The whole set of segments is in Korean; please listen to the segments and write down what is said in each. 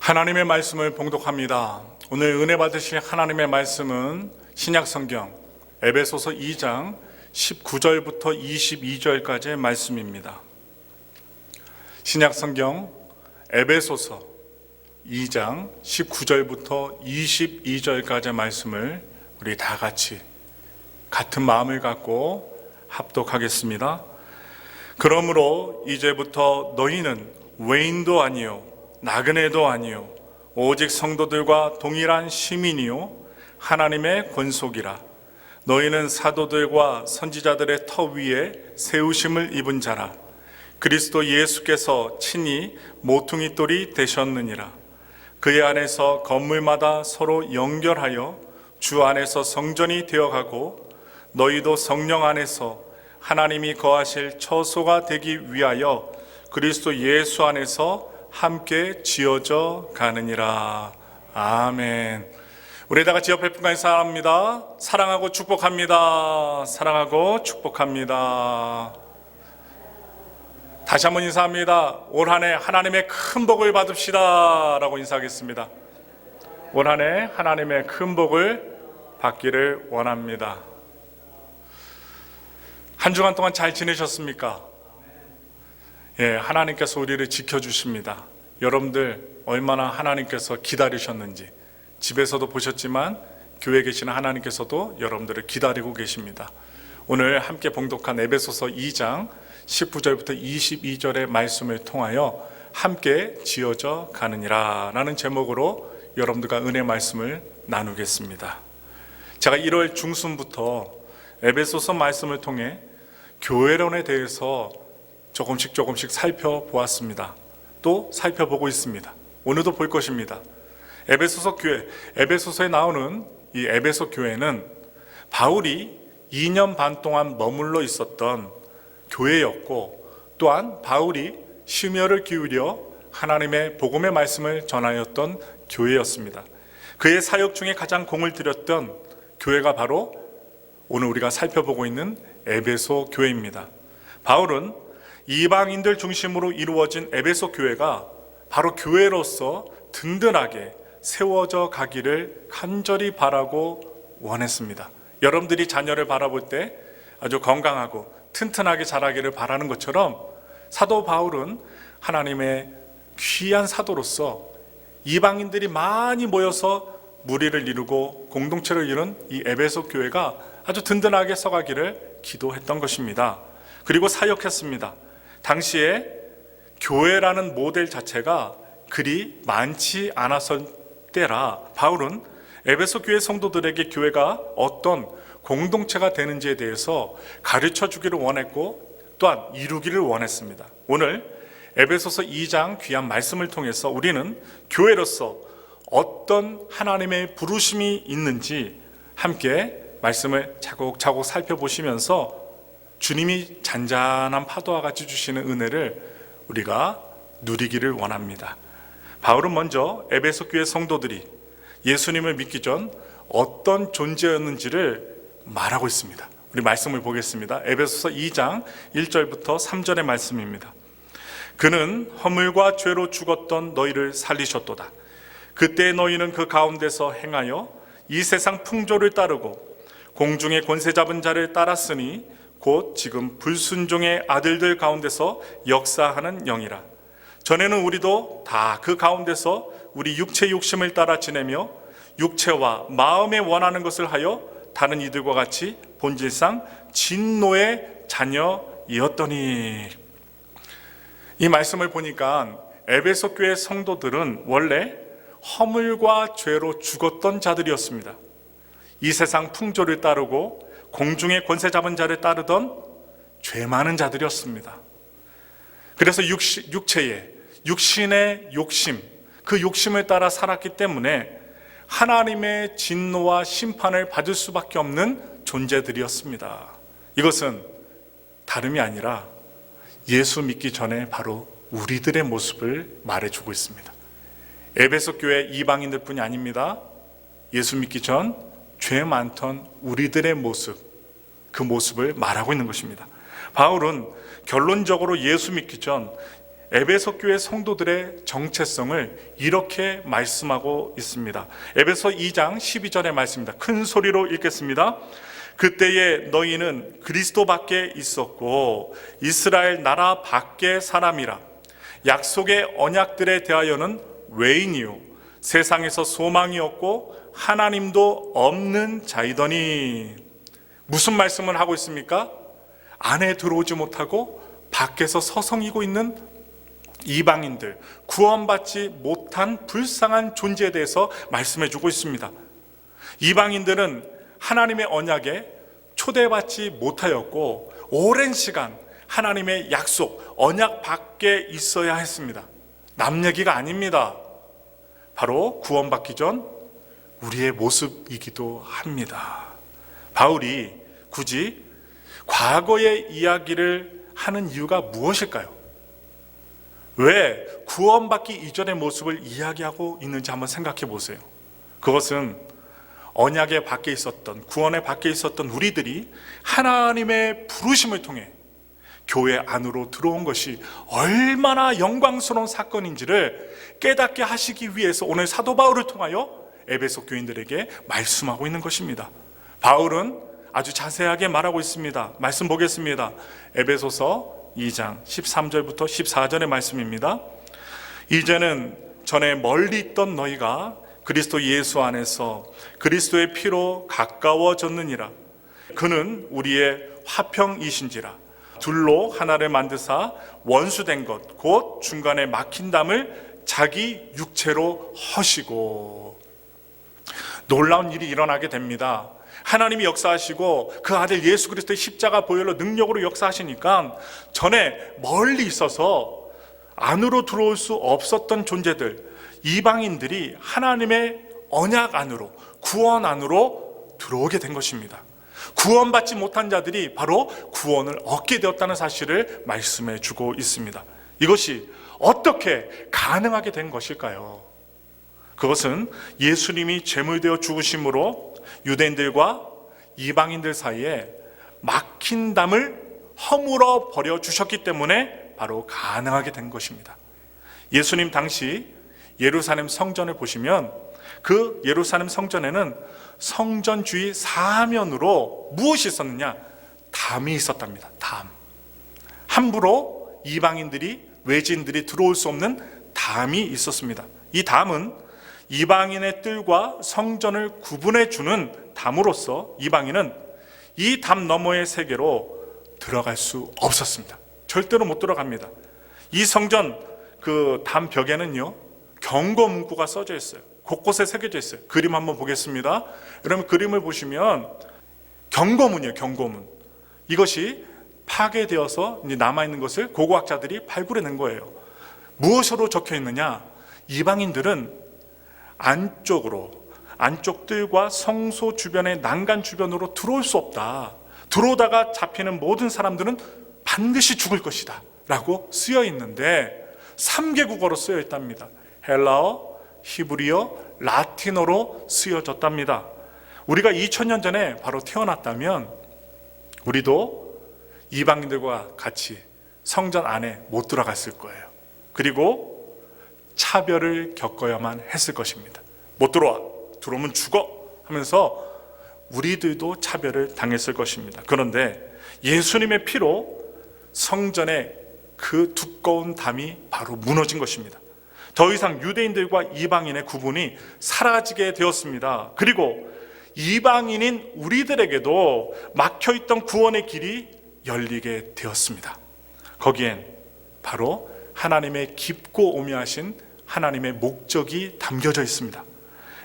하나님의 말씀을 봉독합니다. 오늘 은혜 받으실 하나님의 말씀은 신약성경 에베소서 2장 19절부터 22절까지의 말씀입니다. 신약성경 에베소서 2장 19절부터 22절까지의 말씀을 우리 다 같이 같은 마음을 갖고 합독하겠습니다. 그러므로 이제부터 너희는 외인도 아니요 나그네도 아니요 오직 성도들과 동일한 시민이요 하나님의 권속이라. 너희는 사도들과 선지자들의 터 위에 세우심을 입은 자라. 그리스도 예수께서 친히 모퉁이 돌이 되셨느니라. 그의 안에서 건물마다 서로 연결하여 주 안에서 성전이 되어가고 너희도 성령 안에서 하나님이 거하실 처소가 되기 위하여 그리스도 예수 안에서 함께 지어져 가느니라. 아멘. 우리 다 같이 옆에 분과 인사합니다. 사랑하고 축복합니다. 사랑하고 축복합니다. 다시 한번 인사합니다. 올 한 해 하나님의 큰 복을 받읍시다 라고 인사하겠습니다. 올 한 해 하나님의 큰 복을 받기를 원합니다. 한 주간 동안 잘 지내셨습니까? 하나님께서 우리를 지켜주십니다. 여러분들 얼마나 하나님께서 기다리셨는지 집에서도 보셨지만 교회에 계시는 하나님께서도 여러분들을 기다리고 계십니다. 오늘 함께 봉독한 에베소서 2장 19절부터 22절의 말씀을 통하여 함께 지어져 가느니라 라는 제목으로 여러분들과 은혜 말씀을 나누겠습니다. 제가 1월 중순부터 에베소서 말씀을 통해 교회론에 대해서 조금씩 살펴보았습니다. 또 살펴보고 있습니다. 오늘도 볼 것입니다. 에베소서 교회, 에베소서에 나오는 이 에베소 교회는 바울이 2년 반 동안 머물러 있었던 교회였고, 또한 바울이 심혈을 기울여 하나님의 복음의 말씀을 전하였던 교회였습니다. 그의 사역 중에 가장 공을 들였던 교회가 바로 오늘 우리가 살펴보고 있는 에베소 교회입니다. 바울은 이방인들 중심으로 이루어진 에베소 교회가 바로 교회로서 든든하게 세워져 가기를 간절히 바라고 원했습니다. 여러분들이 자녀를 바라볼 때 아주 건강하고 튼튼하게 자라기를 바라는 것처럼 사도 바울은 하나님의 귀한 사도로서 이방인들이 많이 모여서 무리를 이루고 공동체를 이룬 이 에베소 교회가 아주 든든하게 서가기를 기도했던 것입니다. 그리고 사역했습니다. 당시에 교회라는 모델 자체가 그리 많지 않았을 때라 바울은 에베소 교회 성도들에게 교회가 어떤 공동체가 되는지에 대해서 가르쳐 주기를 원했고 또한 이루기를 원했습니다. 오늘 에베소서 2장 귀한 말씀을 통해서 우리는 교회로서 어떤 하나님의 부르심이 있는지 함께 말씀을 차곡차곡 살펴보시면서 주님이 잔잔한 파도와 같이 주시는 은혜를 우리가 누리기를 원합니다. 바울은 먼저 에베소 교회 성도들이 예수님을 믿기 전 어떤 존재였는지를 말하고 있습니다. 우리 말씀을 보겠습니다. 에베소서 2장 1절부터 3절의 말씀입니다. 그는 허물과 죄로 죽었던 너희를 살리셨도다. 그때 너희는 그 가운데서 행하여 이 세상 풍조를 따르고 공중의 권세 잡은 자를 따랐으니 곧 지금 불순종의 아들들 가운데서 역사하는 영이라. 전에는 우리도 다 그 가운데서 우리 육체 욕심을 따라 지내며 육체와 마음에 원하는 것을 하여 다른 이들과 같이 본질상 진노의 자녀이었더니. 이 말씀을 보니까 에베소 교회 성도들은 원래 허물과 죄로 죽었던 자들이었습니다. 이 세상 풍조를 따르고 공중의 권세 잡은 자를 따르던 죄 많은 자들이었습니다. 그래서 육신의 욕심, 그 욕심을 따라 살았기 때문에 하나님의 진노와 심판을 받을 수밖에 없는 존재들이었습니다. 이것은 다름이 아니라 예수 믿기 전에 바로 우리들의 모습을 말해주고 있습니다. 에베소 교회 이방인들 뿐이 아닙니다. 예수 믿기 전 죄 많던 우리들의 모습, 그 모습을 말하고 있는 것입니다. 바울은 결론적으로 예수 믿기 전 에베소 교회 성도들의 정체성을 이렇게 말씀하고 있습니다. 에베소 2장 12절의 말씀입니다. 큰 소리로 읽겠습니다. 그때에 너희는 그리스도 밖에 있었고 이스라엘 나라 밖의 사람이라. 약속의 언약들에 대하여는 외인이요 세상에서 소망이 없고 하나님도 없는 자이더니. 무슨 말씀을 하고 있습니까? 안에 들어오지 못하고 밖에서 서성이고 있는 이방인들, 구원받지 못한 불쌍한 존재에 대해서 말씀해 주고 있습니다. 이방인들은 하나님의 언약에 초대받지 못하였고 오랜 시간 하나님의 약속, 언약 밖에 있어야 했습니다. 남 얘기가 아닙니다. 바로 구원받기 전 우리의 모습이기도 합니다. 바울이 굳이 과거의 이야기를 하는 이유가 무엇일까요? 왜 구원받기 이전의 모습을 이야기하고 있는지 한번 생각해 보세요. 그것은 언약의 밖에 있었던, 구원의 밖에 있었던 우리들이 하나님의 부르심을 통해 교회 안으로 들어온 것이 얼마나 영광스러운 사건인지를 깨닫게 하시기 위해서 오늘 사도 바울을 통하여 에베소 교인들에게 말씀하고 있는 것입니다. 바울은 아주 자세하게 말하고 있습니다. 말씀 보겠습니다. 에베소서 2장 13절부터 14절의 말씀입니다. 이제는 전에 멀리 있던 너희가 그리스도 예수 안에서 그리스도의 피로 가까워졌느니라. 그는 우리의 화평이신지라. 둘로 하나를 만드사 원수된 것 곧 중간에 막힌 담을 자기 육체로 허시고. 놀라운 일이 일어나게 됩니다. 하나님이 역사하시고 그 아들 예수 그리스도의 십자가 보혈로 능력으로 역사하시니까 전에 멀리 있어서 안으로 들어올 수 없었던 존재들, 이방인들이 하나님의 언약 안으로, 구원 안으로 들어오게 된 것입니다. 구원받지 못한 자들이 바로 구원을 얻게 되었다는 사실을 말씀해 주고 있습니다. 이것이 어떻게 가능하게 된 것일까요? 그것은 예수님이 제물되어 죽으심으로 유대인들과 이방인들 사이에 막힌 담을 허물어 버려 주셨기 때문에 바로 가능하게 된 것입니다. 예수님 당시 예루살렘 성전을 보시면 그 예루살렘 성전에는 성전 주위 사면으로 무엇이 있었느냐? 담이 있었답니다. 담. 함부로 이방인들이, 외지인들이 들어올 수 없는 담이 있었습니다. 이 담은 이방인의 뜰과 성전을 구분해 주는 담으로서 이방인은 이 담 너머의 세계로 들어갈 수 없었습니다. 절대로 못 들어갑니다. 이 성전 그 담 벽에는요 경고 문구가 써져 있어요. 곳곳에 새겨져 있어요. 그림 한번 보겠습니다. 여러분 그림을 보시면 경고문이에요. 경고문. 이것이 파괴되어서 남아있는 것을 고고학자들이 발굴해낸 거예요. 무엇으로 적혀 있느냐? 이방인들은 안쪽 뜰과 성소 주변의 난간 주변으로 들어올 수 없다. 들어오다가 잡히는 모든 사람들은 반드시 죽을 것이다 라고 쓰여 있는데 3개 국어로 쓰여 있답니다. 헬라어, 히브리어, 라틴어로 쓰여졌답니다. 우리가 2000년 전에 바로 태어났다면 우리도 이방인들과 같이 성전 안에 못 들어갔을 거예요. 그리고 차별을 겪어야만 했을 것입니다. 못 들어와, 들어오면 죽어 하면서 우리들도 차별을 당했을 것입니다. 그런데 예수님의 피로 성전의 그 두꺼운 담이 바로 무너진 것입니다. 더 이상 유대인들과 이방인의 구분이 사라지게 되었습니다. 그리고 이방인인 우리들에게도 막혀있던 구원의 길이 열리게 되었습니다. 거기엔 바로 하나님의 깊고 오묘하신 하나님의 목적이 담겨져 있습니다.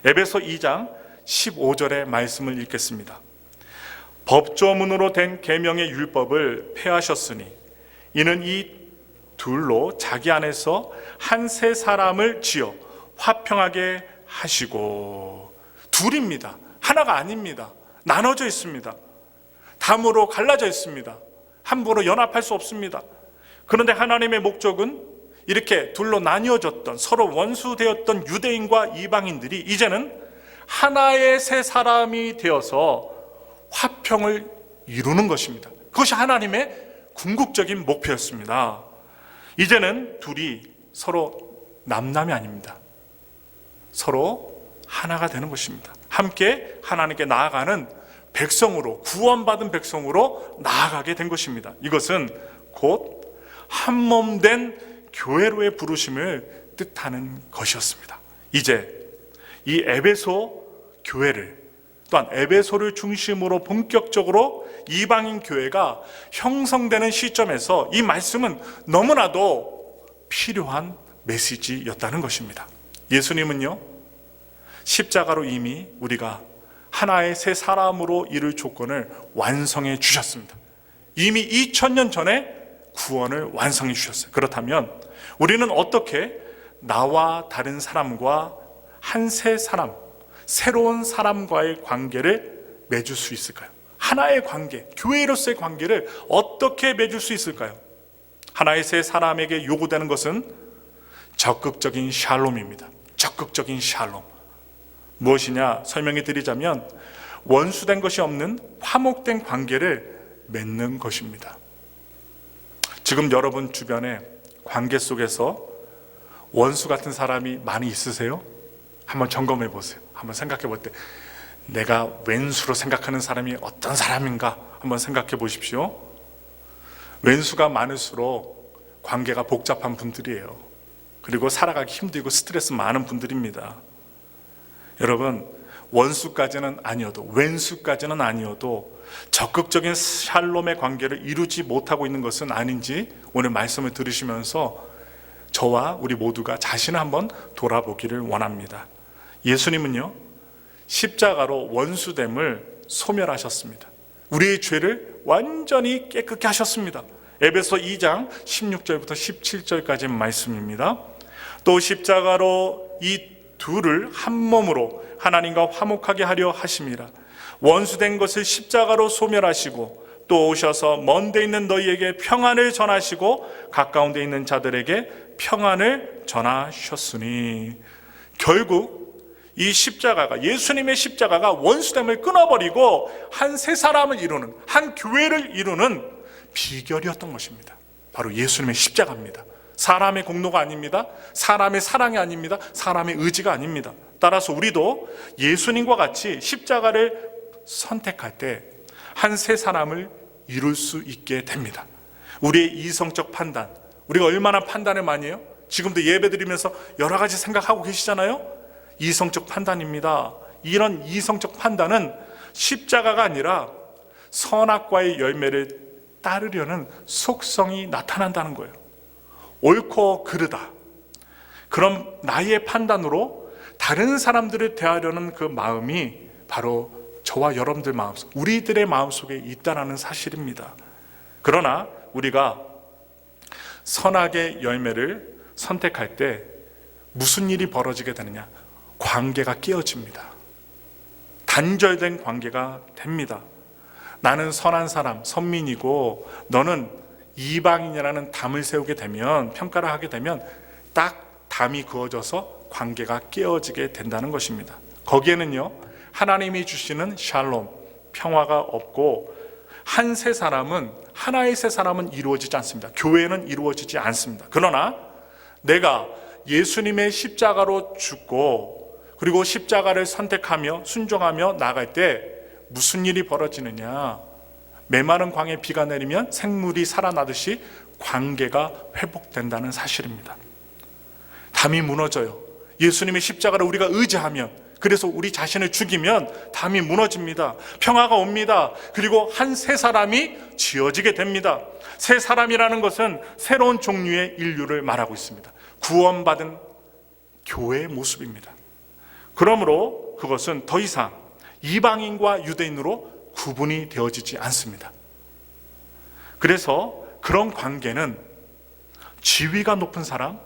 에베소 2장 15절의 말씀을 읽겠습니다. 법조문으로 된 계명의 율법을 폐하셨으니 이는 이 둘로 자기 안에서 한 세 사람을 지어 화평하게 하시고. 둘입니다. 하나가 아닙니다. 나눠져 있습니다. 담으로 갈라져 있습니다. 함부로 연합할 수 없습니다. 그런데 하나님의 목적은 이렇게 둘로 나뉘어졌던, 서로 원수되었던 유대인과 이방인들이 이제는 하나의 세 사람이 되어서 화평을 이루는 것입니다. 그것이 하나님의 궁극적인 목표였습니다. 이제는 둘이 서로 남남이 아닙니다. 서로 하나가 되는 것입니다. 함께 하나님께 나아가는 백성으로, 구원받은 백성으로 나아가게 된 것입니다. 이것은 곧 한 몸 된 교회로의 부르심을 뜻하는 것이었습니다. 이제 이 에베소 교회를, 또한 에베소를 중심으로 본격적으로 이방인 교회가 형성되는 시점에서 이 말씀은 너무나도 필요한 메시지였다는 것입니다. 예수님은요, 십자가로 이미 우리가 하나의 새 사람으로 이룰 조건을 완성해 주셨습니다. 이미 2000년 전에 구원을 완성해 주셨어요. 그렇다면 우리는 어떻게 나와 다른 사람과 한 새 사람, 새로운 사람과의 관계를 맺을 수 있을까요? 하나의 관계, 교회로서의 관계를 어떻게 맺을 수 있을까요? 하나의 새 사람에게 요구되는 것은 적극적인 샬롬입니다. 적극적인 샬롬. 무엇이냐 설명해 드리자면 원수된 것이 없는 화목된 관계를 맺는 것입니다. 지금 여러분 주변에 관계 속에서 원수 같은 사람이 많이 있으세요? 한번 점검해 보세요. 한번 생각해 볼 때 내가 왼수로 생각하는 사람이 어떤 사람인가 한번 생각해 보십시오. 왼수가 많을수록 관계가 복잡한 분들이에요. 그리고 살아가기 힘들고 스트레스 많은 분들입니다. 여러분, 원수까지는 아니어도, 왼수까지는 아니어도 적극적인 샬롬의 관계를 이루지 못하고 있는 것은 아닌지 오늘 말씀을 들으시면서 저와 우리 모두가 자신을 한번 돌아보기를 원합니다. 예수님은요, 십자가로 원수됨을 소멸하셨습니다. 우리의 죄를 완전히 깨끗게 하셨습니다. 에베소 2장 16절부터 17절까지 말씀입니다. 또 십자가로 이 둘을 한 몸으로 하나님과 화목하게 하려 하심이라. 원수된 것을 십자가로 소멸하시고 또 오셔서 먼 데 있는 너희에게 평안을 전하시고 가까운 데 있는 자들에게 평안을 전하셨으니. 결국 이 십자가가, 예수님의 십자가가 원수됨을 끊어버리고 한 새 사람을 이루는, 한 교회를 이루는 비결이었던 것입니다. 바로 예수님의 십자가입니다. 사람의 공로가 아닙니다. 사람의 사랑이 아닙니다. 사람의 의지가 아닙니다. 따라서 우리도 예수님과 같이 십자가를 선택할 때 한 새 사람을 이룰 수 있게 됩니다. 우리의 이성적 판단, 우리가 얼마나 판단을 많이 해요? 지금도 예배 드리면서 여러 가지 생각하고 계시잖아요? 이성적 판단입니다. 이런 이성적 판단은 십자가가 아니라 선악과의 열매를 따르려는 속성이 나타난다는 거예요. 옳고 그르다, 그런 나의 판단으로 다른 사람들을 대하려는 그 마음이 바로 저와 여러분들 마음속, 우리들의 마음속에 있다는 사실입니다. 그러나 우리가 선악의 열매를 선택할 때 무슨 일이 벌어지게 되느냐? 관계가 깨어집니다. 단절된 관계가 됩니다. 나는 선한 사람, 선민이고 너는 이방인이라는 담을 세우게 되면, 평가를 하게 되면 딱 담이 그어져서 관계가 깨어지게 된다는 것입니다. 거기에는요, 하나님이 주시는 샬롬, 평화가 없고 한 새 사람은, 하나의 새 사람은 이루어지지 않습니다. 교회는 이루어지지 않습니다. 그러나 내가 예수님의 십자가로 죽고 그리고 십자가를 선택하며 순종하며 나갈 때 무슨 일이 벌어지느냐? 메마른 광에 비가 내리면 생물이 살아나듯이 관계가 회복된다는 사실입니다. 담이 무너져요. 예수님의 십자가를 우리가 의지하면, 그래서 우리 자신을 죽이면 담이 무너집니다. 평화가 옵니다. 그리고 한 새 사람이 지어지게 됩니다. 새 사람이라는 것은 새로운 종류의 인류를 말하고 있습니다. 구원받은 교회의 모습입니다. 그러므로 그것은 더 이상 이방인과 유대인으로 구분이 되어지지 않습니다. 그래서 그런 관계는 지위가 높은 사람,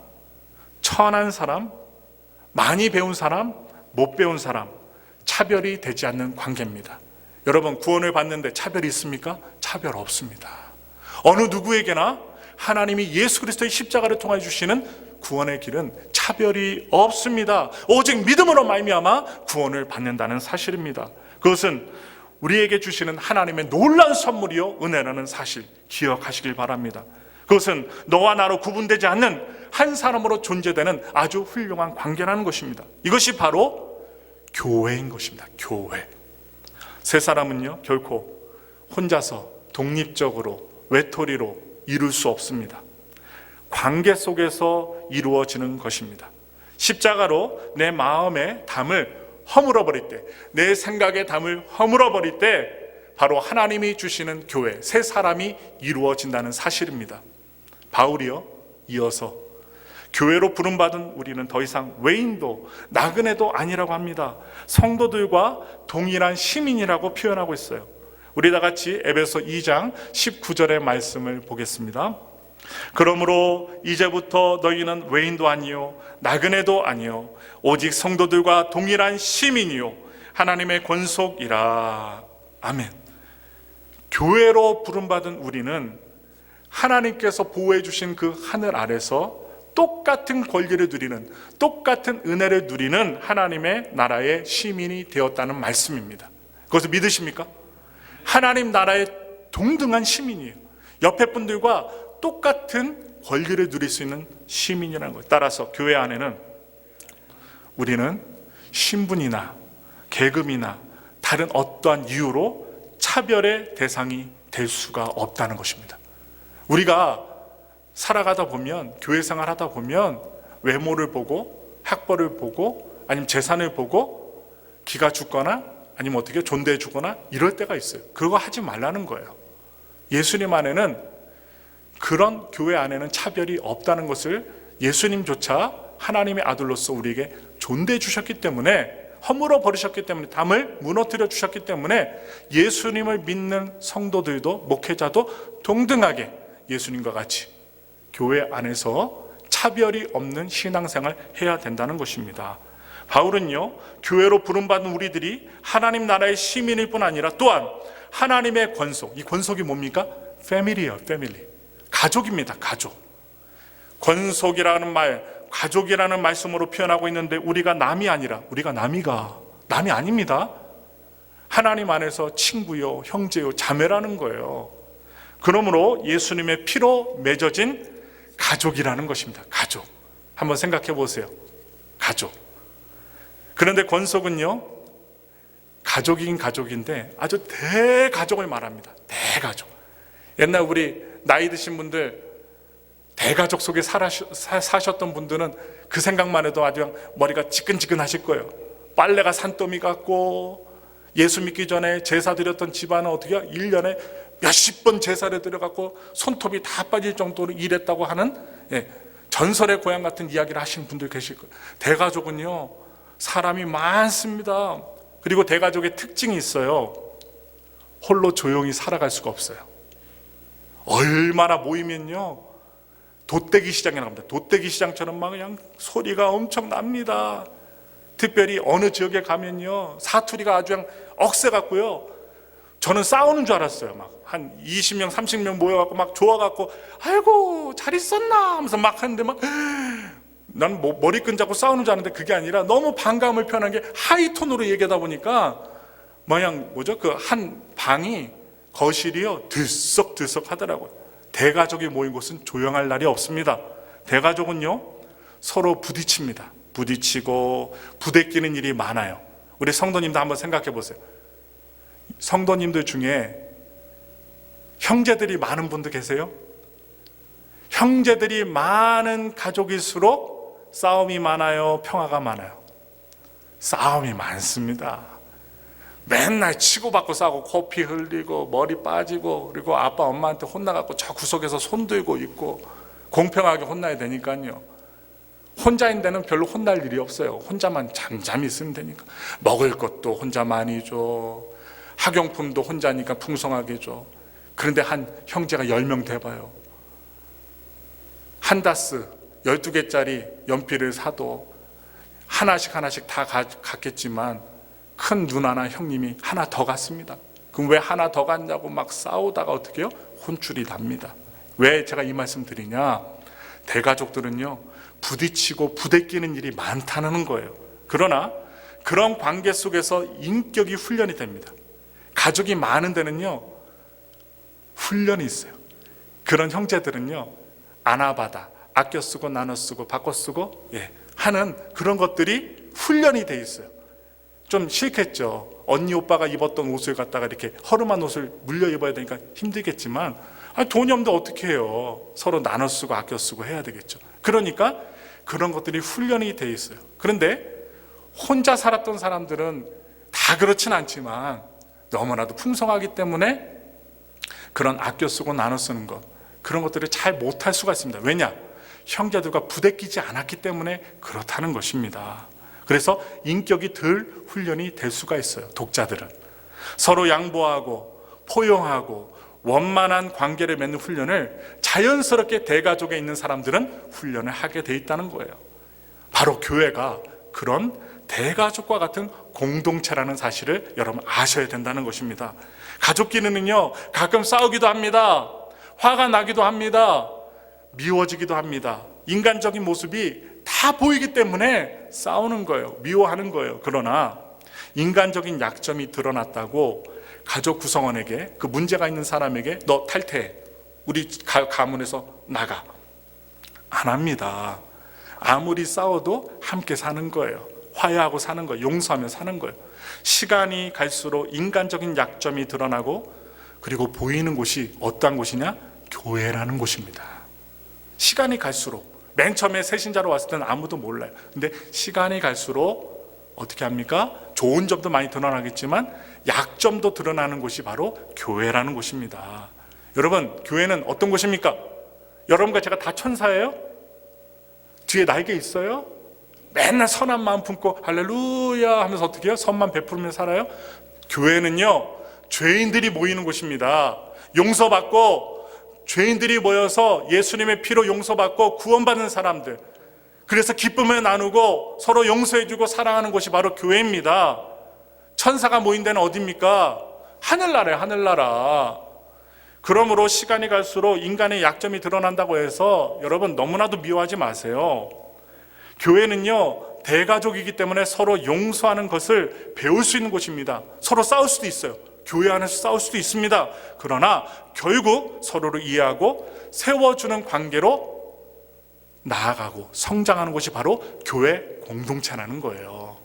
천한 사람, 많이 배운 사람, 못 배운 사람, 차별이 되지 않는 관계입니다. 여러분, 구원을 받는데 차별이 있습니까? 차별 없습니다. 어느 누구에게나 하나님이 예수 그리스도의 십자가를 통해 주시는 구원의 길은 차별이 없습니다. 오직 믿음으로 말미암아 구원을 받는다는 사실입니다. 그것은 우리에게 주시는 하나님의 놀라운 선물이요 은혜라는 사실 기억하시길 바랍니다. 그것은 너와 나로 구분되지 않는 한 사람으로 존재되는 아주 훌륭한 관계라는 것입니다. 이것이 바로 교회인 것입니다. 교회. 세 사람은요, 결코 혼자서 독립적으로 외톨이로 이룰 수 없습니다. 관계 속에서 이루어지는 것입니다. 십자가로 내 마음의 담을 허물어 버릴 때, 내 생각의 담을 허물어 버릴 때 바로 하나님이 주시는 교회, 세 사람이 이루어진다는 사실입니다. 바울이요, 이어서 교회로 부름받은 우리는 더 이상 외인도 나그네도 아니라고 합니다. 성도들과 동일한 시민이라고 표현하고 있어요. 우리 다 같이 에베소 2장 19절의 말씀을 보겠습니다. 그러므로 이제부터 너희는 외인도 아니요 나그네도 아니요 오직 성도들과 동일한 시민이요 하나님의 권속이라. 아멘. 교회로 부름받은 우리는 하나님께서 보호해 주신 그 하늘 아래서 똑같은 권리를 누리는, 똑같은 은혜를 누리는 하나님의 나라의 시민이 되었다는 말씀입니다. 그것을 믿으십니까? 하나님 나라의 동등한 시민이에요. 옆에 분들과 똑같은 권리를 누릴 수 있는 시민이라는 거예요. 따라서 교회 안에는 우리는 신분이나 계급이나 다른 어떠한 이유로 차별의 대상이 될 수가 없다는 것입니다. 우리가 살아가다 보면, 교회 생활하다 보면 외모를 보고 학벌을 보고 아니면 재산을 보고 기가 죽거나 아니면 어떻게 존대해 주거나 이럴 때가 있어요. 그거 하지 말라는 거예요. 예수님 안에는 그런 교회 안에는 차별이 없다는 것을 예수님조차 하나님의 아들로서 우리에게 존대해 주셨기 때문에, 허물어 버리셨기 때문에, 담을 무너뜨려 주셨기 때문에 예수님을 믿는 성도들도 목회자도 동등하게 예수님과 같이 교회 안에서 차별이 없는 신앙생활 해야 된다는 것입니다. 바울은요, 교회로 부름받은 우리들이 하나님 나라의 시민일 뿐 아니라 또한 하나님의 권속, 이 권속이 뭡니까? 패밀리예요, 패밀리. 가족입니다, 가족. 권속이라는 말, 가족이라는 말씀으로 표현하고 있는데 우리가 남이 아니라, 우리가 남이 아닙니다. 하나님 안에서 친구요, 형제요, 자매라는 거예요. 그러므로 예수님의 피로 맺어진 가족이라는 것입니다. 가족. 한번 생각해 보세요. 가족. 그런데 권속은요, 가족이긴 가족인데 아주 대가족을 말합니다. 대가족. 옛날 우리 나이 드신 분들, 대가족 속에 사셨던 분들은 그 생각만 해도 아주 머리가 지끈지끈하실 거예요. 빨래가 산더미 같고, 예수 믿기 전에 제사 드렸던 집안은 어떻게 해요? 1년에 몇십 번 제사를 드려갖고 손톱이 다 빠질 정도로 일했다고 하는 전설의 고향 같은 이야기를 하시는 분들 계실 거예요. 대가족은요, 사람이 많습니다. 그리고 대가족의 특징이 있어요. 홀로 조용히 살아갈 수가 없어요. 얼마나 모이면요, 돛대기 시장이라고 합니다. 돛대기 시장처럼 막 그냥 소리가 엄청 납니다. 특별히 어느 지역에 가면요, 사투리가 아주 그냥 억세 같고요. 저는 싸우는 줄 알았어요. 막 한 20명, 30명 모여갖고 막 좋아갖고 아이고 잘 있었나 하면서 막 하는데 막 난 뭐 머리끈 잡고 싸우는 줄 알았는데 그게 아니라 너무 반감을 표현한 게 하이톤으로 얘기하다 보니까 마냥 그 한 방이, 거실이요, 들썩들썩 하더라고요. 대가족이 모인 곳은 조용할 날이 없습니다. 대가족은요, 서로 부딪힙니다. 부딪히고 부대끼는 일이 많아요. 우리 성도님도 한번 생각해 보세요. 성도님들 중에 형제들이 많은 분도 계세요? 형제들이 많은 가족일수록 싸움이 많아요, 평화가 많아요? 싸움이 많습니다. 맨날 치고받고 싸우고 코피 흘리고 머리 빠지고, 그리고 아빠 엄마한테 혼나갖고 저 구석에서 손 들고 있고, 공평하게 혼나야 되니까요. 혼자인 데는 별로 혼날 일이 없어요. 혼자만 잠잠히 있으면 되니까. 먹을 것도 혼자 많이 줘, 학용품도 혼자니까 풍성하게 줘. 그런데 한 형제가 10명 돼봐요. 한 다스 12개짜리 연필을 사도 하나씩 다 갔겠지만 큰 누나나 형님이 하나 더 갔습니다. 그럼 왜 하나 더 갔냐고 막 싸우다가 어떻게 해요? 혼쭐이 납니다. 왜 제가 이 말씀 드리냐? 대가족들은요, 부딪히고 부대끼는 일이 많다는 거예요. 그러나 그런 관계 속에서 인격이 훈련이 됩니다. 가족이 많은 데는요, 훈련이 있어요. 그런 형제들은요, 아나바다, 아껴 쓰고 나눠 쓰고 바꿔 쓰고 하는 그런 것들이 훈련이 돼 있어요. 좀 싫겠죠. 언니 오빠가 입었던 옷을 갖다가 이렇게 허름한 옷을 물려 입어야 되니까 힘들겠지만, 돈이 없는데 어떻게 해요? 서로 나눠 쓰고 아껴 쓰고 해야 되겠죠. 그러니까 그런 것들이 훈련이 돼 있어요. 그런데 혼자 살았던 사람들은 다 그렇진 않지만 너무나도 풍성하기 때문에 그런 아껴 쓰고 나눠 쓰는 것, 그런 것들을 잘 못할 수가 있습니다. 왜냐? 형제들과 부대끼지 않았기 때문에 그렇다는 것입니다. 그래서 인격이 덜 훈련이 될 수가 있어요. 독자들은 서로 양보하고 포용하고 원만한 관계를 맺는 훈련을 자연스럽게 대가족에 있는 사람들은 훈련을 하게 돼 있다는 거예요. 바로 교회가 그런 대가족과 같은 공동체라는 사실을 여러분 아셔야 된다는 것입니다. 가족끼리는요, 가끔 싸우기도 합니다. 화가 나기도 합니다. 미워지기도 합니다. 인간적인 모습이 다 보이기 때문에 싸우는 거예요. 미워하는 거예요. 그러나 인간적인 약점이 드러났다고 가족 구성원에게, 그 문제가 있는 사람에게 너 탈퇴해, 우리 가문에서 나가, 안 합니다. 아무리 싸워도 함께 사는 거예요. 화해하고 사는 거예요. 용서하며 사는 거예요. 시간이 갈수록 인간적인 약점이 드러나고, 그리고 보이는 곳이 어떤 곳이냐? 교회라는 곳입니다. 시간이 갈수록, 맨 처음에 새신자로 왔을 때는 아무도 몰라요. 근데 시간이 갈수록 어떻게 합니까? 좋은 점도 많이 드러나겠지만 약점도 드러나는 곳이 바로 교회라는 곳입니다. 여러분, 교회는 어떤 곳입니까? 여러분과 제가 다 천사예요? 뒤에 날개 있어요? 맨날 선한 마음 품고 할렐루야 하면서 어떻게 해요? 선만 베풀며 살아요? 교회는요, 죄인들이 모이는 곳입니다. 용서받고 죄인들이 모여서 예수님의 피로 용서받고 구원받는 사람들, 그래서 기쁨을 나누고 서로 용서해주고 사랑하는 곳이 바로 교회입니다. 천사가 모인 데는 어디입니까? 하늘나라예요. 하늘나라. 그러므로 시간이 갈수록 인간의 약점이 드러난다고 해서 여러분 너무나도 미워하지 마세요. 교회는요, 대가족이기 때문에 서로 용서하는 것을 배울 수 있는 곳입니다. 서로 싸울 수도 있어요. 교회 안에서 싸울 수도 있습니다. 그러나 결국 서로를 이해하고 세워주는 관계로 나아가고 성장하는 곳이 바로 교회 공동체라는 거예요.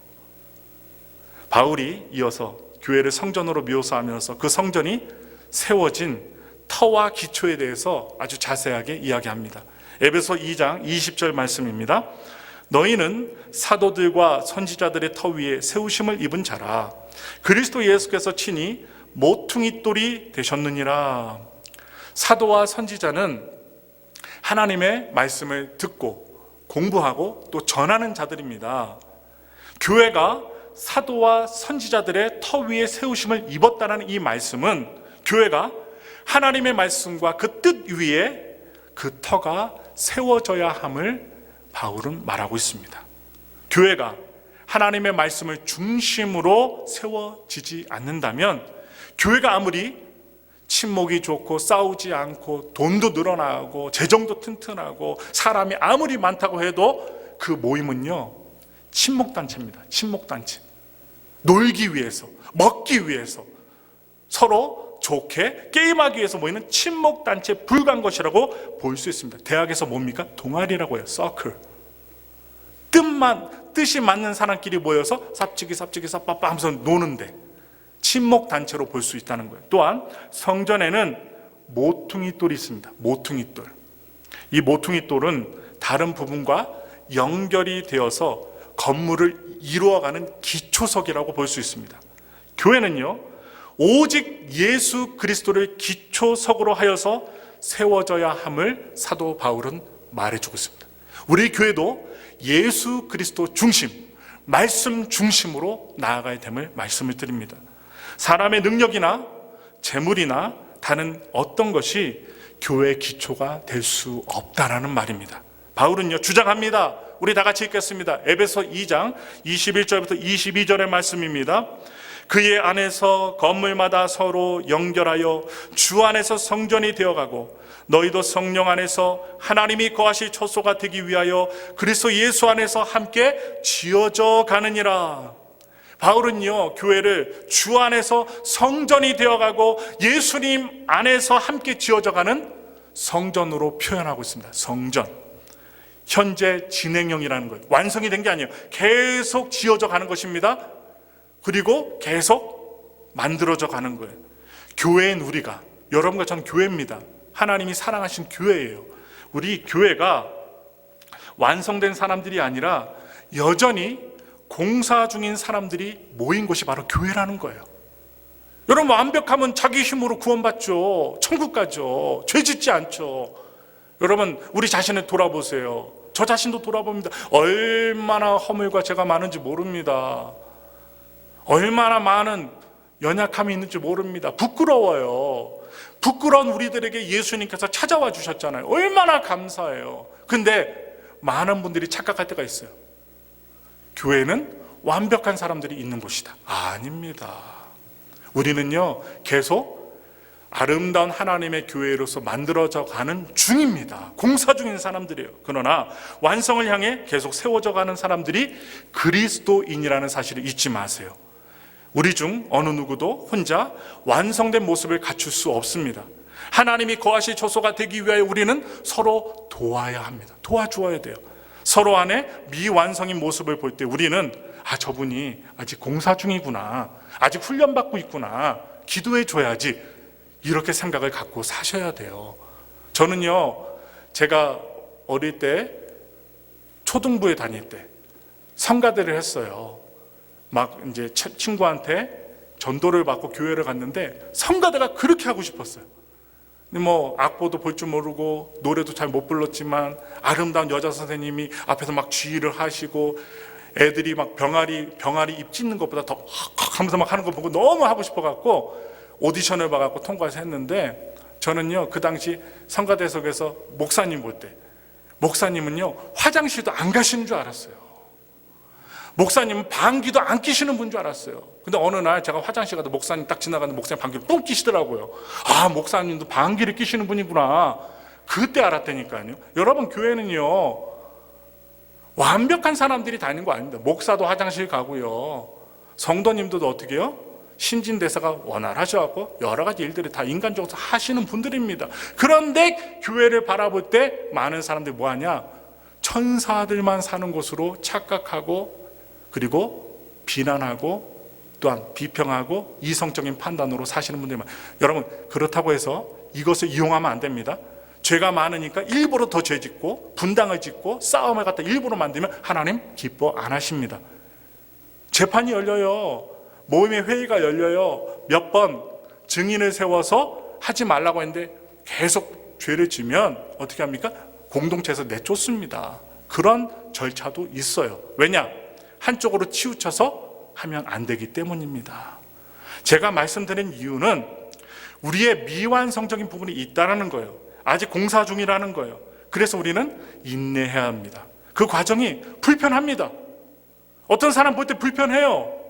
바울이 이어서 교회를 성전으로 묘사하면서 그 성전이 세워진 터와 기초에 대해서 아주 자세하게 이야기합니다. 에베소 2장 20절 말씀입니다. 너희는 사도들과 선지자들의 터 위에 세우심을 입은 자라. 그리스도 예수께서 친히 모퉁이 돌이 되셨느니라. 사도와 선지자는 하나님의 말씀을 듣고 공부하고 또 전하는 자들입니다. 교회가 사도와 선지자들의 터 위에 세우심을 입었다는 이 말씀은 교회가 하나님의 말씀과 그 뜻 위에 그 터가 세워져야 함을 바울은 말하고 있습니다. 교회가 하나님의 말씀을 중심으로 세워지지 않는다면, 교회가 아무리 친목이 좋고 싸우지 않고 돈도 늘어나고 재정도 튼튼하고 사람이 아무리 많다고 해도 그 모임은요, 친목단체입니다. 친목단체. 놀기 위해서, 먹기 위해서, 서로 좋게 게임하기 위해서 모이는 친목단체에 불과한 것이라고 볼 수 있습니다. 대학에서 뭡니까? 동아리라고 해요. 서클. 뜻이 맞는 사람끼리 모여서 삽치기 삽빠빠 하면서 노는데 친목단체로 볼 수 있다는 거예요. 또한 성전에는 모퉁이돌이 있습니다. 모퉁이돌. 이 모퉁이돌은 다른 부분과 연결이 되어서 건물을 이루어가는 기초석이라고 볼 수 있습니다. 교회는요, 오직 예수 그리스도를 기초석으로 하여서 세워져야 함을 사도 바울은 말해주고 있습니다. 우리 교회도 예수 그리스도 중심, 말씀 중심으로 나아가야 됨을 말씀을 드립니다. 사람의 능력이나 재물이나 다른 어떤 것이 교회의 기초가 될 수 없다라는 말입니다. 바울은요, 주장합니다. 우리 다 같이 읽겠습니다. 에베소 2장 21절부터 22절의 말씀입니다. 그의 안에서 건물마다 서로 연결하여 주 안에서 성전이 되어가고 너희도 성령 안에서 하나님이 거하실 처소가 되기 위하여 그리스도 예수 안에서 함께 지어져 가느니라. 바울은요, 교회를 주 안에서 성전이 되어가고 예수님 안에서 함께 지어져 가는 성전으로 표현하고 있습니다. 성전. 현재 진행형이라는 거예요. 완성이 된 게 아니에요. 계속 지어져 가는 것입니다. 그리고 계속 만들어져 가는 거예요. 교회인 우리가, 여러분과 저는 교회입니다. 하나님이 사랑하신 교회예요. 우리 교회가 완성된 사람들이 아니라 여전히 공사 중인 사람들이 모인 곳이 바로 교회라는 거예요. 여러분, 완벽하면 자기 힘으로 구원받죠. 천국 가죠. 죄 짓지 않죠. 여러분, 우리 자신을 돌아보세요. 저 자신도 돌아봅니다. 얼마나 허물과 죄가 많은지 모릅니다. 얼마나 많은 연약함이 있는지 모릅니다. 부끄러워요. 부끄러운 우리들에게 예수님께서 찾아와 주셨잖아요. 얼마나 감사해요. 근데 많은 분들이 착각할 때가 있어요. 교회는 완벽한 사람들이 있는 곳이다. 아닙니다. 우리는요, 계속 아름다운 하나님의 교회로서 만들어져 가는 중입니다. 공사 중인 사람들이에요. 그러나 완성을 향해 계속 세워져 가는 사람들이 그리스도인이라는 사실을 잊지 마세요. 우리 중 어느 누구도 혼자 완성된 모습을 갖출 수 없습니다. 하나님이 거하실 처소가 되기 위하여 우리는 서로 도와야 합니다. 도와주어야 돼요. 서로 안에 미완성인 모습을 볼 때 우리는 저분이 아직 공사 중이구나, 아직 훈련받고 있구나, 기도해 줘야지, 이렇게 생각을 갖고 사셔야 돼요. 저는요, 제가 어릴 때 초등부에 다닐 때 성가대를 했어요. 막 이제 친구한테 전도를 받고 교회를 갔는데 성가대가 그렇게 하고 싶었어요. 근데 뭐 악보도 볼 줄 모르고 노래도 잘 못 불렀지만 아름다운 여자 선생님이 앞에서 막 지휘를 하시고 애들이 막 병아리 입 찢는 것보다 더 하면서 막 하는 거 보고 너무 하고 싶어갖고 오디션을 봐갖고 통과해서 했는데, 저는요 그 당시 성가대석에서 목사님 볼 때 목사님은요 화장실도 안 가시는 줄 알았어요. 목사님은 방귀도 안 끼시는 분인 줄 알았어요. 근데 어느 날 제가 화장실 가서 목사님 딱 지나가는데 목사님 방귀를 똥 끼시더라고요. 목사님도 방귀를 끼시는 분이구나. 그때 알았다니까요. 여러분, 교회는요 완벽한 사람들이 다니는 거 아닙니다. 목사도 화장실 가고요, 성도님들도 어떻게 해요? 신진대사가 원활하셔갖고 여러 가지 일들을 다 인간적으로 하시는 분들입니다. 그런데 교회를 바라볼 때 많은 사람들이 뭐하냐? 천사들만 사는 곳으로 착각하고, 그리고 비난하고, 또한 비평하고 이성적인 판단으로 사시는 분들만. 여러분, 그렇다고 해서 이것을 이용하면 안 됩니다. 죄가 많으니까 일부러 더 죄 짓고 분당을 짓고 싸움을 갖다 일부러 만들면 하나님 기뻐 안 하십니다. 재판이 열려요. 모임의 회의가 열려요. 몇 번 증인을 세워서 하지 말라고 했는데 계속 죄를 지면 어떻게 합니까? 공동체에서 내쫓습니다. 그런 절차도 있어요. 왜냐? 한쪽으로 치우쳐서 하면 안 되기 때문입니다. 제가 말씀드린 이유는 우리의 미완성적인 부분이 있다는 거예요. 아직 공사 중이라는 거예요. 그래서 우리는 인내해야 합니다. 그 과정이 불편합니다. 어떤 사람 볼 때 불편해요.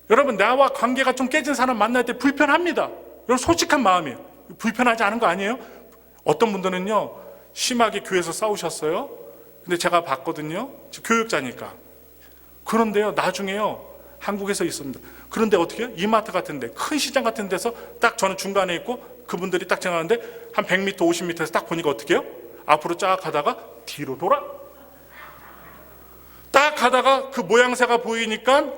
여러분, 나와 관계가 좀 깨진 사람 만날 때 불편합니다. 여러분, 솔직한 마음이에요. 불편하지 않은 거 아니에요? 어떤 분들은요 심하게 교회에서 싸우셨어요. 근데 제가 봤거든요. 교육자니까. 그런데요, 나중에요 한국에서 있습니다. 그런데 어떻게 해요? 이마트 같은데, 큰 시장 같은 데서 딱 저는 중간에 있고 그분들이 딱 지나가는데 한 100m, 50m에서 딱 보니까 어떻게 해요? 앞으로 쫙 가다가 뒤로 돌아. 딱 가다가 그 모양새가 보이니까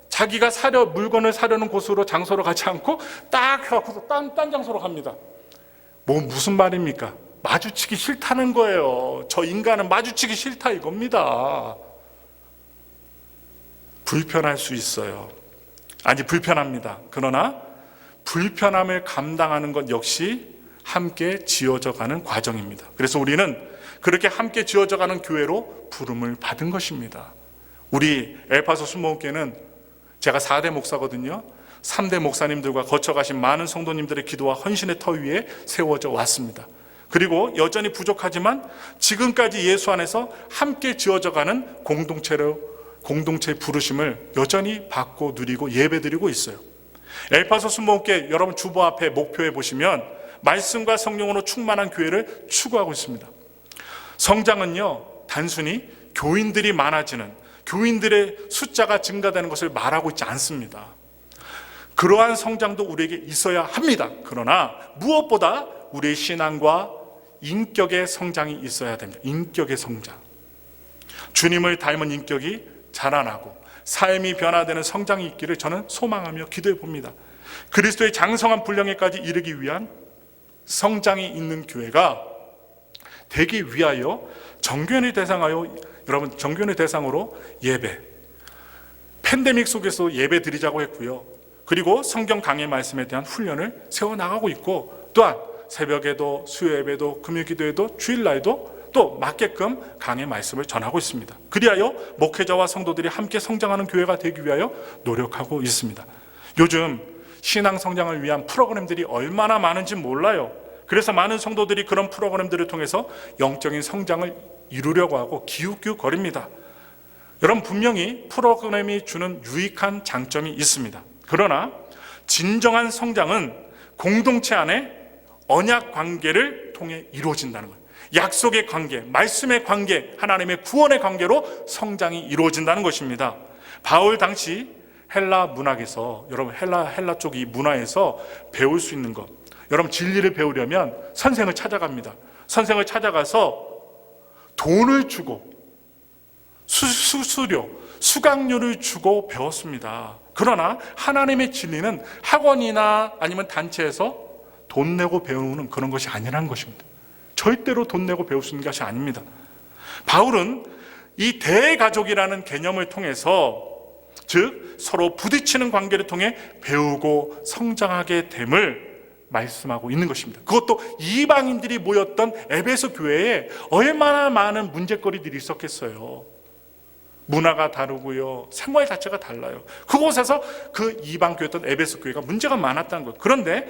자기가 물건을 사려는 곳으로, 장소로 가지 않고 딱 해갖고 딴 장소로 갑니다. 무슨 말입니까? 마주치기 싫다는 거예요. 저 인간은 마주치기 싫다 이겁니다. 불편할 수 있어요. 아니, 불편합니다. 그러나 불편함을 감당하는 것 역시 함께 지어져 가는 과정입니다. 그래서 우리는 그렇게 함께 지어져 가는 교회로 부름을 받은 것입니다. 우리 엘파소 순복음교회는 제가 4대 목사거든요. 3대 목사님들과 거쳐가신 많은 성도님들의 기도와 헌신의 터 위에 세워져 왔습니다. 그리고 여전히 부족하지만 지금까지 예수 안에서 함께 지어져 가는 공동체의 부르심을 여전히 받고 누리고 예배드리고 있어요. 엘파소 순복음교회 여러분 주보 앞에 목표에 보시면 말씀과 성령으로 충만한 교회를 추구하고 있습니다. 성장은요 단순히 교인들이 많아지는, 교인들의 숫자가 증가되는 것을 말하고 있지 않습니다. 그러한 성장도 우리에게 있어야 합니다. 그러나 무엇보다 우리의 신앙과 인격의 성장이 있어야 됩니다. 인격의 성장. 주님을 닮은 인격이 자라나고 삶이 변화되는 성장이 있기를 저는 소망하며 기도해 봅니다. 그리스도의 장성한 분량에까지 이르기 위한 성장이 있는 교회가 되기 위하여 정교회를 대상하여, 여러분, 정교회를 대상으로 예배, 팬데믹 속에서 예배 드리자고 했고요. 그리고 성경 강해 말씀에 대한 훈련을 세워나가고 있고, 또한 새벽에도 수요예배도 금요기도에도 주일날에도 또 맞게끔 강해 말씀을 전하고 있습니다. 그리하여 목회자와 성도들이 함께 성장하는 교회가 되기 위하여 노력하고 있습니다. 요즘 신앙 성장을 위한 프로그램들이 얼마나 많은지 몰라요. 그래서 많은 성도들이 그런 프로그램들을 통해서 영적인 성장을 이루려고 하고 기웃기웃거립니다. 여러분, 분명히 프로그램이 주는 유익한 장점이 있습니다. 그러나 진정한 성장은 공동체 안에 언약 관계를 통해 이루어진다는 거예요. 약속의 관계, 말씀의 관계, 하나님의 구원의 관계로 성장이 이루어진다는 것입니다. 바울 당시 헬라 문학에서, 여러분, 헬라 쪽 이 문화에서 배울 수 있는 것, 여러분, 진리를 배우려면 선생을 찾아갑니다. 선생을 찾아가서 돈을 주고 수수료, 수강료를 주고 배웠습니다. 그러나 하나님의 진리는 학원이나 아니면 단체에서 돈 내고 배우는 그런 것이 아니라는 것입니다. 절대로 돈 내고 배울 수 있는 것이 아닙니다. 바울은 이 대가족이라는 개념을 통해서, 즉 서로 부딪히는 관계를 통해 배우고 성장하게 됨을 말씀하고 있는 것입니다. 그것도 이방인들이 모였던 에베소 교회에 얼마나 많은 문제거리들이 있었겠어요. 문화가 다르고요, 생활 자체가 달라요. 그곳에서 그 이방 교회였던 에베소 교회가 문제가 많았다는 거예요. 그런데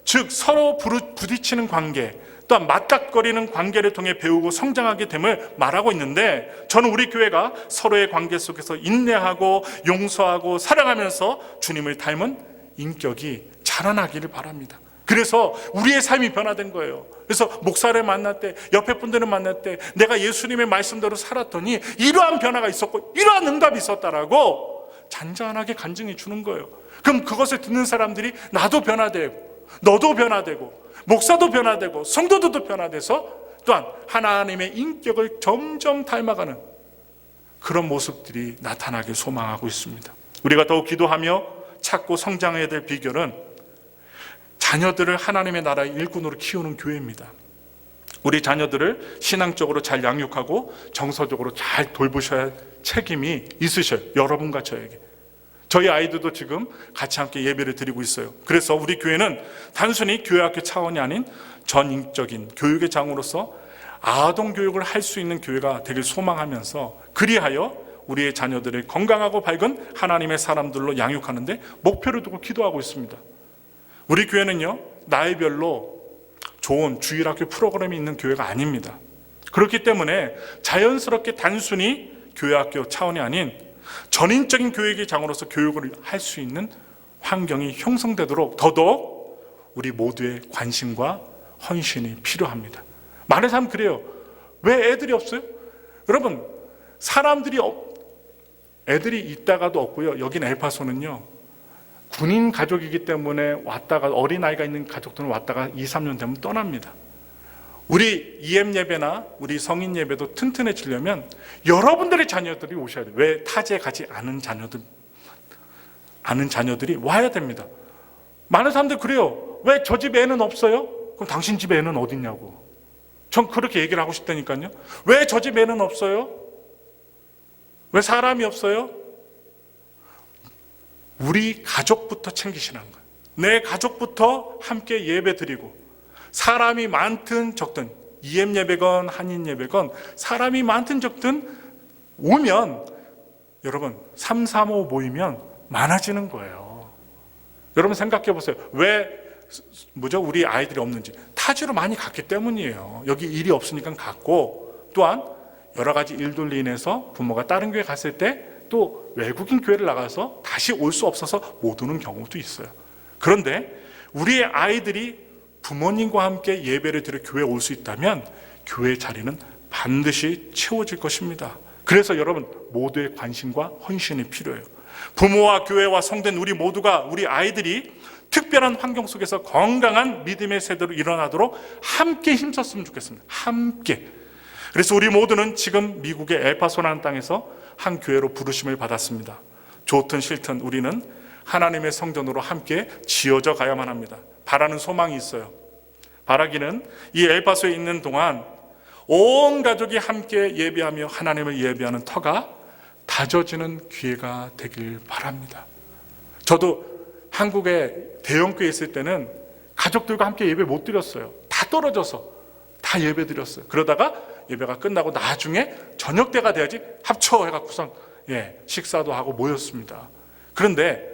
즉 서로 부딪히는 관계, 또한 맞닥거리는 관계를 통해 배우고 성장하게 됨을 말하고 있는데, 저는 우리 교회가 서로의 관계 속에서 인내하고 용서하고 사랑하면서 주님을 닮은 인격이 자라나기를 바랍니다. 그래서 우리의 삶이 변화된 거예요. 그래서 목사를 만날 때, 옆에 분들을 만날 때 내가 예수님의 말씀대로 살았더니 이러한 변화가 있었고 이러한 응답이 있었다라고 잔잔하게 간증해 주는 거예요. 그럼 그것을 듣는 사람들이 나도 변화되고 너도 변화되고 목사도 변화되고 성도들도 변화돼서 또한 하나님의 인격을 점점 닮아가는 그런 모습들이 나타나길 소망하고 있습니다. 우리가 더욱 기도하며 찾고 성장해야 될 비결은 자녀들을 하나님의 나라의 일꾼으로 키우는 교회입니다. 우리 자녀들을 신앙적으로 잘 양육하고 정서적으로 잘 돌보셔야 할 책임이 있으셔요. 여러분과 저에게. 저희 아이들도 지금 같이 함께 예배를 드리고 있어요. 그래서 우리 교회는 단순히 교회학교 차원이 아닌 전인적인 교육의 장으로서 아동교육을 할 수 있는 교회가 되길 소망하면서, 그리하여 우리의 자녀들을 건강하고 밝은 하나님의 사람들로 양육하는데 목표를 두고 기도하고 있습니다. 우리 교회는요, 나이별로 좋은 주일학교 프로그램이 있는 교회가 아닙니다. 그렇기 때문에 자연스럽게 단순히 교회학교 차원이 아닌 전인적인 교육의 장으로서 교육을 할 수 있는 환경이 형성되도록 더더욱 우리 모두의 관심과 헌신이 필요합니다. 많은 사람 그래요. 왜 애들이 없어요? 여러분, 애들이 있다가도 없고요. 여긴 엘파소는요, 군인 가족이기 때문에 왔다가, 어린아이가 있는 가족들은 왔다가 2, 3년 되면 떠납니다. 우리 EM 예배나 우리 성인 예배도 튼튼해지려면 여러분들의 자녀들이 오셔야 돼요. 왜? 타지에 가지 않은 자녀들이 와야 됩니다. 많은 사람들 그래요. 왜 저 집 애는 없어요? 그럼 당신 집 애는 어딨냐고. 전 그렇게 얘기를 하고 싶다니까요. 왜 저 집 애는 없어요? 왜 사람이 없어요? 우리 가족부터 챙기시는 거예요. 내 가족부터 함께 예배 드리고, 사람이 많든 적든, EM 예배건 한인 예배건 사람이 많든 적든 오면, 여러분 3, 3, 5 모이면 많아지는 거예요. 여러분 생각해 보세요. 왜 우리 아이들이 없는지. 타지로 많이 갔기 때문이에요. 여기 일이 없으니까 갔고, 또한 여러 가지 일들로 인해서 부모가 다른 교회 갔을 때 또 외국인 교회를 나가서 다시 올 수 없어서 못 오는 경우도 있어요. 그런데 우리의 아이들이 부모님과 함께 예배를 드려 교회에 올 수 있다면 교회의 자리는 반드시 채워질 것입니다. 그래서 여러분 모두의 관심과 헌신이 필요해요. 부모와 교회와 성도된 우리 모두가, 우리 아이들이 특별한 환경 속에서 건강한 믿음의 세대로 일어나도록 함께 힘썼으면 좋겠습니다. 함께. 그래서 우리 모두는 지금 미국의 엘파소라는 땅에서 한 교회로 부르심을 받았습니다. 좋든 싫든 우리는 하나님의 성전으로 함께 지어져 가야만 합니다. 바라는 소망이 있어요. 바라기는 이 엘파소에 있는 동안 온 가족이 함께 예배하며 하나님을 예배하는 터가 다져지는 기회가 되길 바랍니다. 저도 한국에 대형교회 있을 때는 가족들과 함께 예배 못 드렸어요. 다 떨어져서 다 예배 드렸어요. 그러다가 예배가 끝나고 나중에 저녁 때가 돼야지 합쳐 해갖고선 식사도 하고 모였습니다. 그런데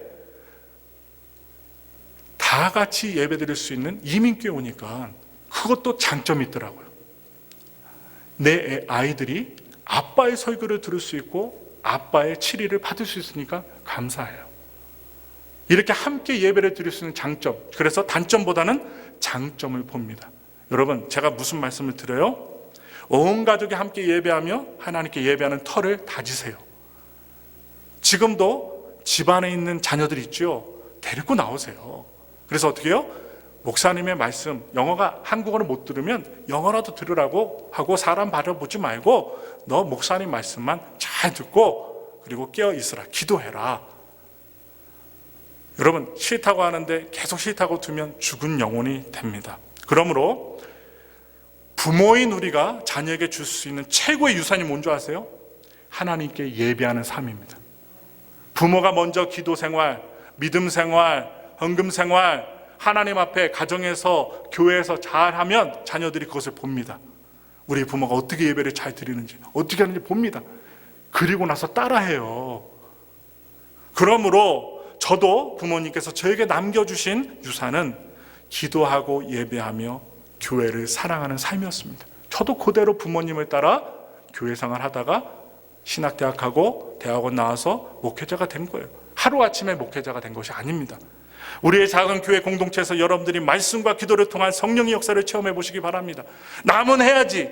다 같이 예배 드릴 수 있는 이민교회 오니까 그것도 장점이 있더라고요. 내 아이들이 아빠의 설교를 들을 수 있고 아빠의 치리를 받을 수 있으니까 감사해요. 이렇게 함께 예배를 드릴 수 있는 장점, 그래서 단점보다는 장점을 봅니다. 여러분, 제가 무슨 말씀을 드려요? 온 가족이 함께 예배하며 하나님께 예배하는 터를 다지세요. 지금도 집안에 있는 자녀들 있죠? 데리고 나오세요. 그래서 어떻게 해요? 목사님의 말씀, 영어가 한국어를 못 들으면 영어라도 들으라고 하고 사람 바라보지 말고 너 목사님 말씀만 잘 듣고 그리고 깨어 있으라, 기도해라. 여러분, 싫다고 하는데 계속 싫다고 두면 죽은 영혼이 됩니다. 그러므로 부모인 우리가 자녀에게 줄 수 있는 최고의 유산이 뭔지 아세요? 하나님께 예배하는 삶입니다. 부모가 먼저 기도 생활, 믿음 생활, 헌금 생활, 하나님 앞에 가정에서 교회에서 잘하면 자녀들이 그것을 봅니다. 우리 부모가 어떻게 예배를 잘 드리는지, 어떻게 하는지 봅니다. 그리고 나서 따라해요. 그러므로 저도 부모님께서 저에게 남겨주신 유산은 기도하고 예배하며 교회를 사랑하는 삶이었습니다. 저도 그대로 부모님을 따라 교회 생활 하다가 신학대학하고 대학원 나와서 목회자가 된 거예요. 하루아침에 목회자가 된 것이 아닙니다. 우리의 작은 교회 공동체에서 여러분들이 말씀과 기도를 통한 성령의 역사를 체험해 보시기 바랍니다. 남은 해야지,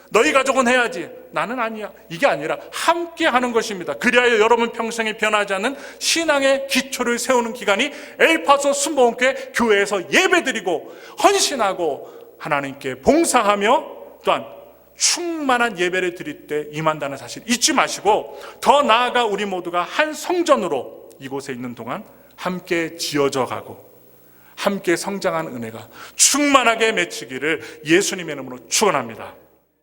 너희 가족은 해야지, 나는 아니야, 이게 아니라 함께 하는 것입니다. 그리하여 여러분 평생에 변하지 않는 신앙의 기초를 세우는 기간이 엘파소 순복음교회 교회에서 예배드리고 헌신하고 하나님께 봉사하며 또한 충만한 예배를 드릴 때 임한다는 사실 잊지 마시고, 더 나아가 우리 모두가 한 성전으로 이곳에 있는 동안 함께 지어져 가고 함께 성장한 은혜가 충만하게 맺히기를 예수님의 이름으로 축원합니다.